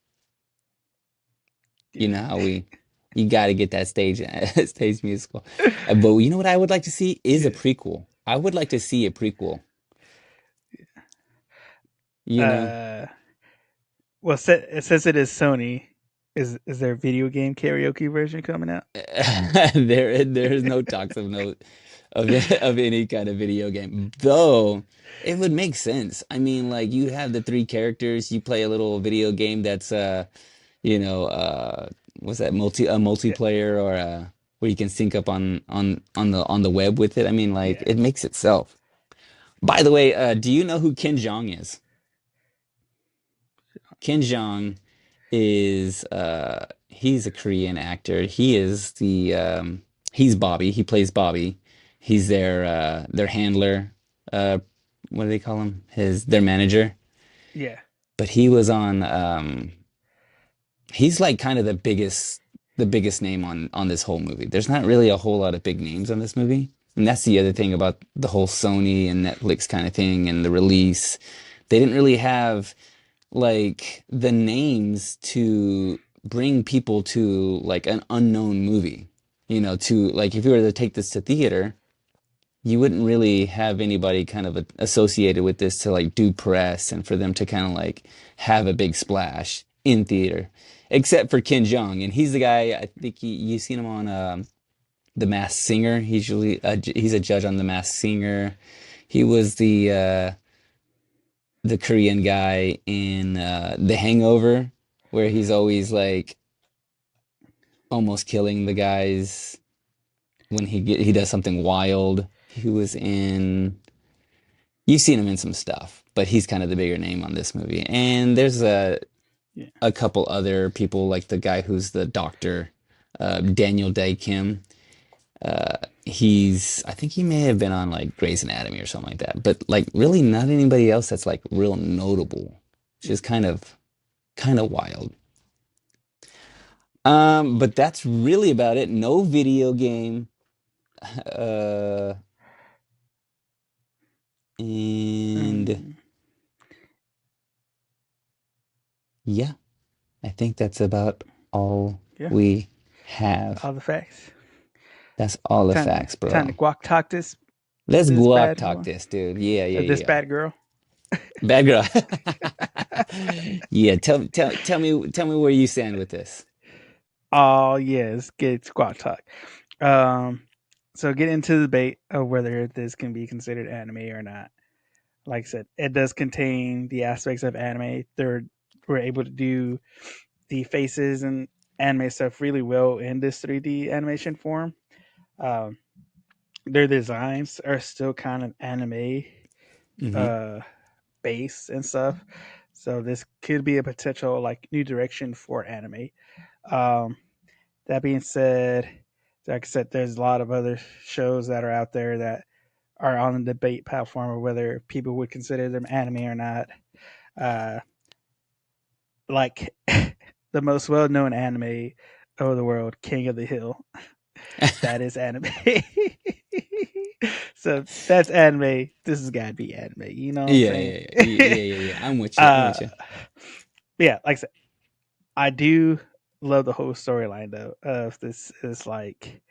you know yeah. how you got to get that stage musical. But you know what I would like to see is a Yeah. prequel. I would like to see a prequel. You know, Uh, well, since it is Sony, is there a video game karaoke version coming out? there is no talks of no of any kind of video game, though it would make sense. I mean, like you have the three characters, you play a little video game that's you know, what's that Yeah. multiplayer or where you can sync up on the web with it. I mean, like Yeah. it makes itself. By the way, do you know who Ken Jeong is? Ken Jeong is he's a Korean actor. He's Bobby. He plays Bobby. He's their handler. Uh what do they call him? Their manager. Yeah. But he was on he's like kind of the biggest name on this whole movie. There's not really a whole lot of big names on this movie. And that's the other thing about the whole Sony and Netflix kind of thing and the release. They didn't really have like the names to bring people to like an unknown movie. To like if you were to take this to theater, you wouldn't really have anybody kind of associated with this to like do press and for them to kind of like have a big splash in theater, except for Ken Jeong, and he's the guy. I think you've seen him on The Masked Singer. He's a judge on The Masked Singer. He was the Korean guy in The Hangover, where he's always like almost killing the guys when he does something wild. He was in. You've seen him in some stuff, but he's kind of the bigger name on this movie. And there's Yeah. a couple other people like the guy who's the doctor, Daniel Day Kim. I think he may have been on like Grey's Anatomy or something like that, but like really not anybody else that's like real notable. Which is kind of wild. But that's really about it. No video game. Uh, and Um, yeah, I think that's about all yeah. we have. All the facts. That's all the Time facts, time to bro. guac talk Let's this guac bad talk one this, dude. Yeah, or yeah, this yeah. bad girl. Bad girl. Yeah, tell me where you stand with this. Oh yes, get squat talk. Um, so get into the debate of whether this can be considered anime or not. Like I said, it does contain the aspects of anime. We're able to do the faces and anime stuff really well in this 3D animation form. Um, their designs are still kind of anime Hmm. uh, base and stuff. So this could be a potential like new direction for anime. Um, that being said, like I said, there's a lot of other shows that are out there that are on the debate platform of whether people would consider them anime or not. Uh, like the most well-known anime of the world, King of the Hill. That is anime. So that's anime. This has got to be anime. You know what I'm Yeah, saying? yeah, yeah, yeah, yeah, yeah. I'm with you. I'm uh, with you. yeah, like I said, I do love the whole storyline though. Of this is like,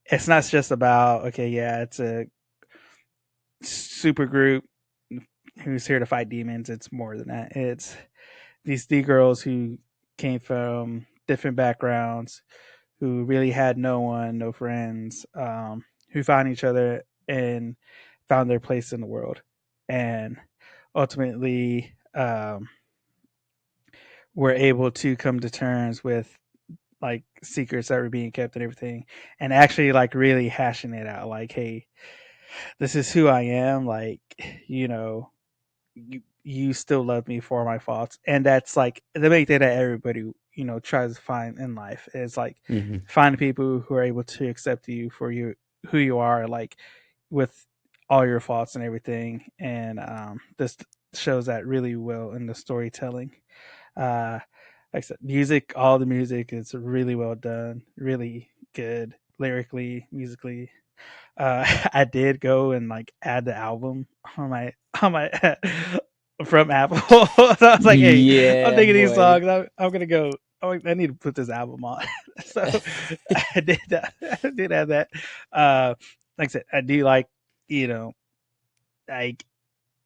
it's not just about okay, yeah, it's a super group who's here to fight demons. It's more than that. It's these three girls who came from different backgrounds, who really had no one, no friends, who found each other and found their place in the world, and ultimately were able to come to terms with like secrets that were being kept and everything, and actually like really hashing it out. Like, hey, this is who I am. Like, you know, you still love me for my faults, and that's like the main thing that everybody tries to find in life is like Hmm. find people who are able to accept you for you who you are, like with all your faults and everything. And this shows that really well in the storytelling. Like I said, music, all the music is really well done, really good lyrically, musically. I did go and like add the album on my from Apple. So I was like, hey, I'm Yeah, thinking these boy. songs. I'm gonna go. I need to put this album on. So I did that. I did have that. Uh, like I said, I do like you know like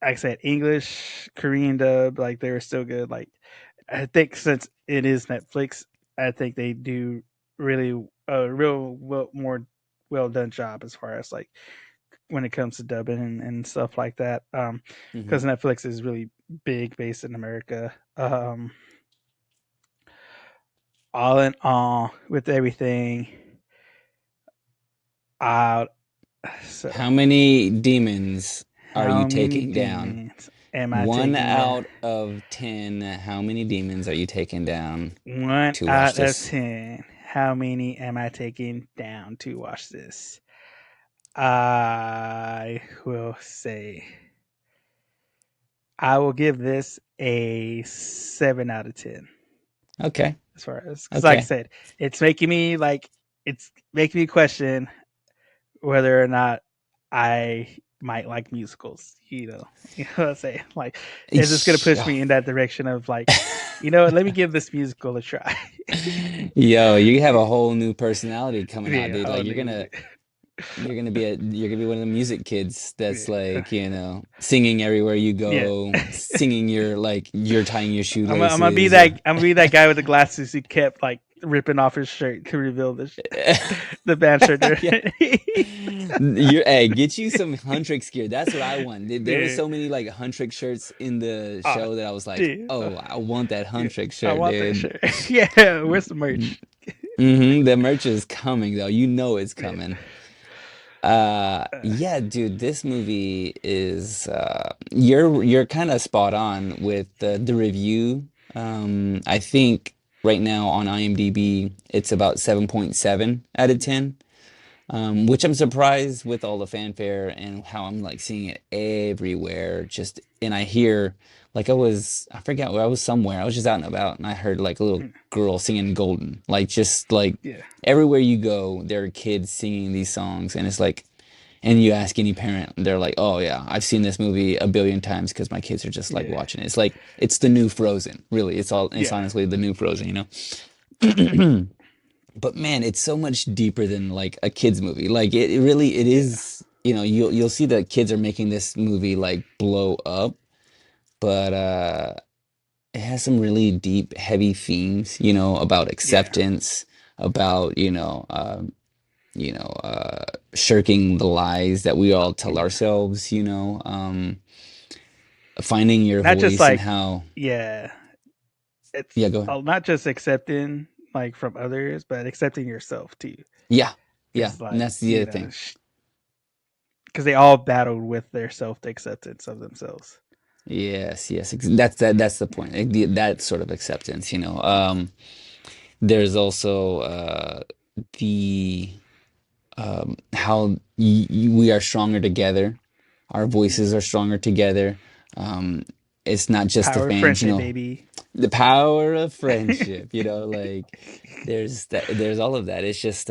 I said, English, Korean dub, like they're still good. Like I think since it is Netflix, I think they do really a real more well done job as far as like when it comes to dubbing and stuff like that. Hmm. Because Netflix is really big based in America. All in all, with everything out, so How many demons are you how many taking down? demons am I One taking down? out of 10. How many demons are you taking down 1 to watch out of this? 10. How many am I taking down to watch this? I will say I will give this a 7 out of 10. Okay. As far as, because like I Okay. said, it's making me question whether or not I might like musicals. You know what I'm saying? Like, is this going to push me in that direction of like, let me give this musical a try. Yo, you have a whole new personality coming out, Yeah, dude. oh, Like dude. you're gonna be one of the music kids that's Yeah, like, singing everywhere you yeah. go, singing your like you're tying your I'm gonna be shoelaces that or guy with the glasses who kept like ripping off his shirt to reveal the band shirt. Yeah. Hey, get you some Huntrix gear. That's what I want. There was Yeah. so many like Huntrix shirts in the Oh, show that I was like, dude. oh, I want that Yeah. Huntrix I shirt, want that dude. shirt. Yeah. Where's the merch? Mm-hmm. The merch is coming though. You know it's Yeah. coming. Uh, Yeah, dude, this movie is you're kind of spot on with the review. I think right now on IMDb it's about 7.7 out of 10. Which I'm surprised with all the fanfare and how I'm like seeing it everywhere. Just and I hear like I forget where I was somewhere. I was just out and about and I heard like a little girl singing Golden. Like just like yeah. everywhere you go, there are kids singing these songs and it's like and you ask any parent, they're like, "Oh yeah, I've seen this movie a billion times because my kids are just like Yeah. watching it." It's like it's the new Frozen, really. It's Yeah. honestly the new Frozen, But man, it's so much deeper than like a kids movie. Like it really it Yeah. is, you'll see that kids are making this movie like blow up, but it has some really deep, heavy themes, about Yeah. acceptance, about, shirking the lies that we all tell Yeah. ourselves, finding your Not just voice and like, how, yeah. yeah, It's go ahead. not just accepting like from others, but accepting yourself too. Yeah, yeah, It's and like, that's the other thing. because they all battled with their self acceptance of themselves. Yes, yes, that's the point. Like, that sort of acceptance, there's also the how we are stronger together. Our voices are stronger together. Um, it's not just the Power of fans, friendship, baby. the power of friendship, like there's all of that. It's just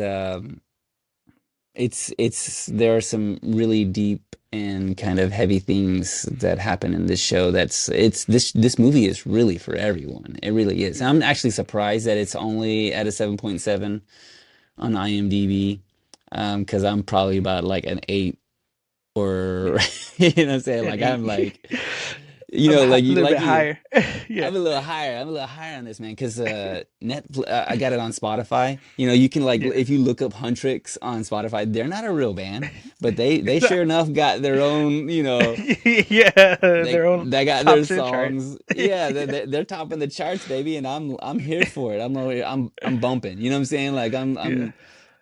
it's there are some really deep and kind of heavy things that happen in this show. This movie is really for everyone. It really is. I'm actually surprised that it's only at a 7.7 on IMDb, because I'm probably about like an 8 or you know what I'm saying? Like I'm like, A like you little bit like you. higher. Yeah. I'm a little higher. I'm a little higher on this, man, because Netflix. I got it on Spotify. You can like Yeah. if you look up Huntrix on Spotify, they're not a real band, but they No. sure enough got their own. Yeah, They their own they got top their 10 chart. songs. Yeah, they're topping the charts, baby, and I'm here for it. I'm bumping. You know what I'm saying? Like Yeah.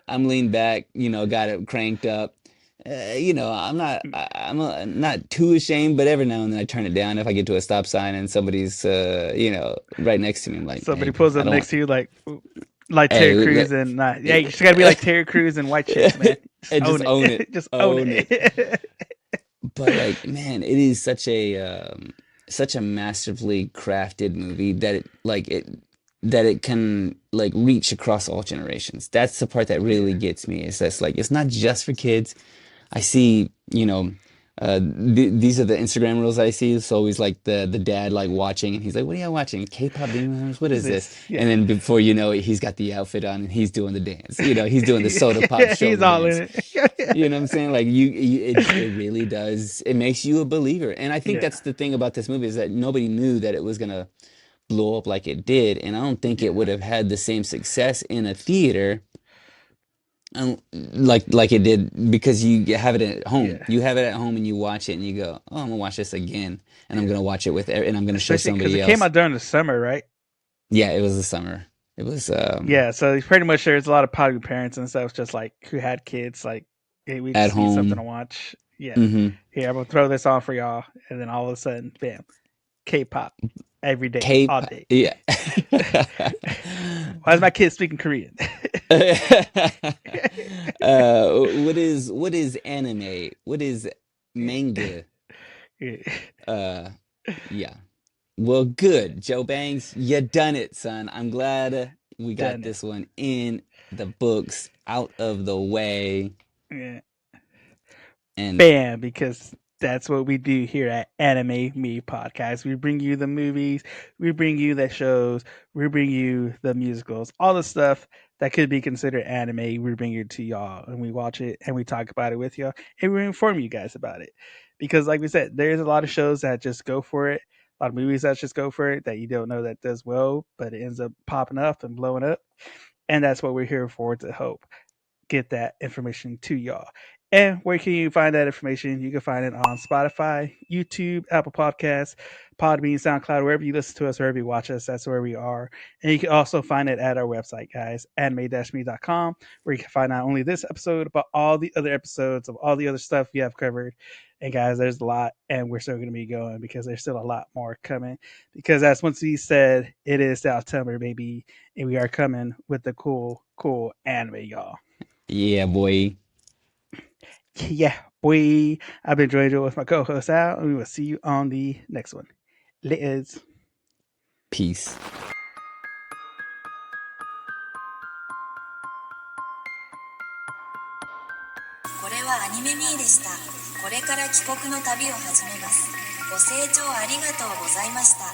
I'm leaned back, got it cranked up. I'm not too ashamed, but every now and then I turn it down if I get to a stop sign and somebody's right next to me. I'm like, Somebody hey, pulls I up don't next want. to you like Hey, Terry Crews and yeah, you just gotta be like Terry Crews and White Chicks, man. Just and just own own it, it. Just own own it. it. But like, man, it is such a masterfully crafted movie that it can like reach across all generations. That's the part that Yeah. really gets me. Is that's like it's not just for kids. I see, these are the Instagram reels I see. It's always like the dad like watching, and he's like, "What are you watching? K-pop Demon Hunters? What Is is this?" this? Yeah. And then before you know it, he's got the outfit on and he's doing the dance. He's doing the soda pop Yeah, he's shoulder all dance. in it. You know what I'm saying? Like it really does. It makes you a believer, and I think Yeah. that's the thing about this movie is that nobody knew that it was gonna blow up like it did, and I don't think it would Yeah. have had the same success in a theater like it did because you have it at home. Yeah. You have it at home and you watch it and you go, "Oh, I'm gonna watch this again," and I'm Yeah. gonna watch it and I'm gonna show Especially because somebody it came else. out during the summer, right? Yeah, it was the summer. It was Yeah, so pretty much there's a lot of probably parents and stuff just like who had kids like, hey, we at just need something to home. watch. Yeah. Hmm. Here, I'm gonna throw this on for y'all, and then all of a sudden, bam, K-pop every day, all K-pop, day. yeah. Why is my kid speaking Korean? What is anime? What is manga? Yeah. Uh, yeah. Well, good, Joe Banks. You done it, son. I'm glad we got Done it. this one in the books, out of the way, Yeah. and Bam, because that's what we do here at Anime Me Podcast. We bring you the movies, we bring you the shows, we bring you the musicals, all the stuff that could be considered anime. We bring it to y'all, and we watch it, and we talk about it with y'all, and we inform you guys about it. Because, like we said, there's a lot of shows that just go for it, a lot of movies that just go for it that you don't know that does well, but it ends up popping up and blowing up, and that's what we're here for to help get that information to y'all. And where can you find that information? You can find it on Spotify, YouTube, Apple Podcasts, Podbean, SoundCloud, wherever you listen to us, wherever you watch us, that's where we are. And you can also find it at our website, guys, anime-me.com, where you can find not only this episode, but all the other episodes of all the other stuff we have covered. And guys, there's a lot, and we're still going to be going because there's still a lot more coming. Because as once we said, it is September, baby, and we are coming with the cool, cool anime, y'all. yeah, boy. Yeah, boy. I've been joined with my co-host Al, and we will see you on the next one. Liz. Peace. これはアニメミーでした。これから帰国の旅を始めます。ご清聴ありがとうございました。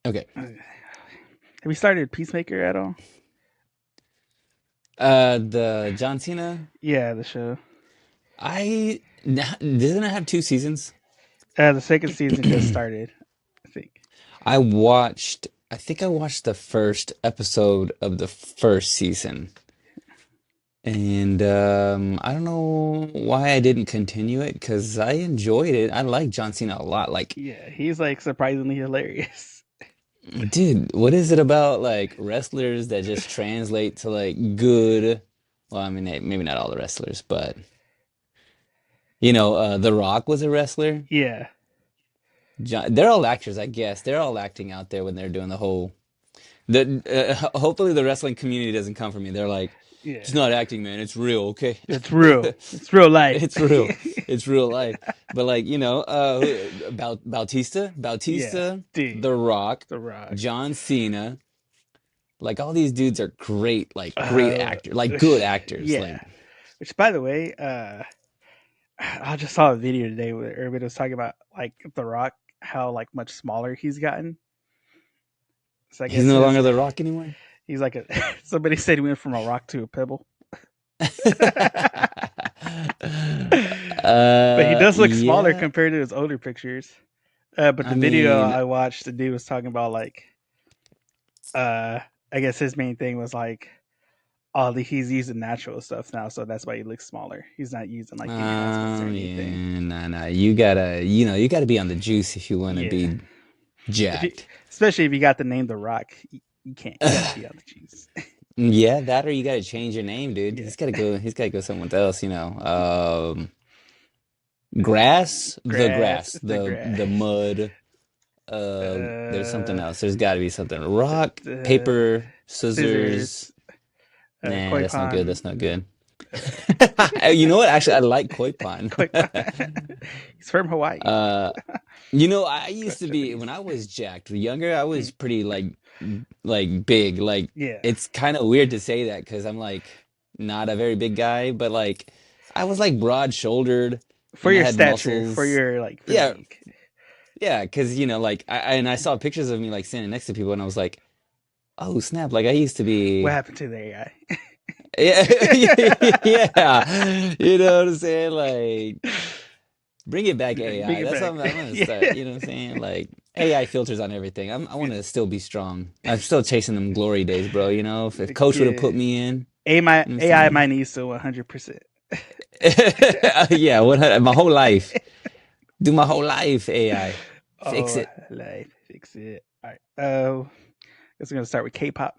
Okay. Have we started Peacemaker at all? The John Cena. Yeah, the show. Doesn't it have 2 seasons? The second season just started, I think. I think I watched the first episode of the first season. And I don't know why I didn't continue it because I enjoyed it. I like John Cena a lot. Like, Yeah, he's like surprisingly hilarious. dude, what is it about like wrestlers that just translate to like good? Well, I mean, maybe not all the wrestlers, but The Rock was a wrestler. Yeah, They're all actors, I guess. They're all acting out there when they're doing the whole. Hopefully the wrestling community doesn't come for me. They're like, yeah. it's not acting, man. It's real, okay? It's real. It's real life. It's real. It's real life. But like, Bautista, Yeah, dude. The Rock, The Rock. John Cena, Like all these dudes are great, like great actors, like good actors. Yeah. Like Which, by the way, I just saw a video today where everybody was talking about like The Rock, how like much smaller he's gotten. So I he's guess no longer The Rock anymore. he's like somebody said he went from a rock to a pebble. But he does look smaller Yeah. compared to his older pictures. But the video I watched, the dude was talking about like, I guess his main thing was like, he's using natural stuff now, so that's why he looks smaller. He's not using like enhancements or anything. Yeah, nah. You gotta be on the juice if you want to be jacked. Especially if you got the name The Rock, you can't. You gotta be on the juice. Yeah, that or you gotta change your name, dude. Yeah. He's gotta go somewhere else. Grass, the mud. There's something else. There's got to be something. Rock, paper, scissors. Nah, that's not good. That's not good. You know what? Actually, I like Koi Pond. He's from Hawaii. I used to be when I was jacked, younger. I was pretty like big. Like, it's kind of weird to say that because I'm like not a very big guy, but like I was like broad-shouldered for your stature, muscles. For your like physique. Yeah, because like I saw pictures of me like standing next to people, and I was like, oh snap! Like I used to be. What happened to the AI? Yeah, you know what I'm saying? Like, bring it back, AI. That's what I'm gonna start. You know what I'm saying? Like AI filters on everything. I want to still be strong. I'm still chasing them glory days, bro. You know, if Coach would have put me in, AI might need still 100%. Yeah, 100. My whole life. Do my whole life, AI. Fix it. Fix it. All right. I guess we're gonna start with K-pop.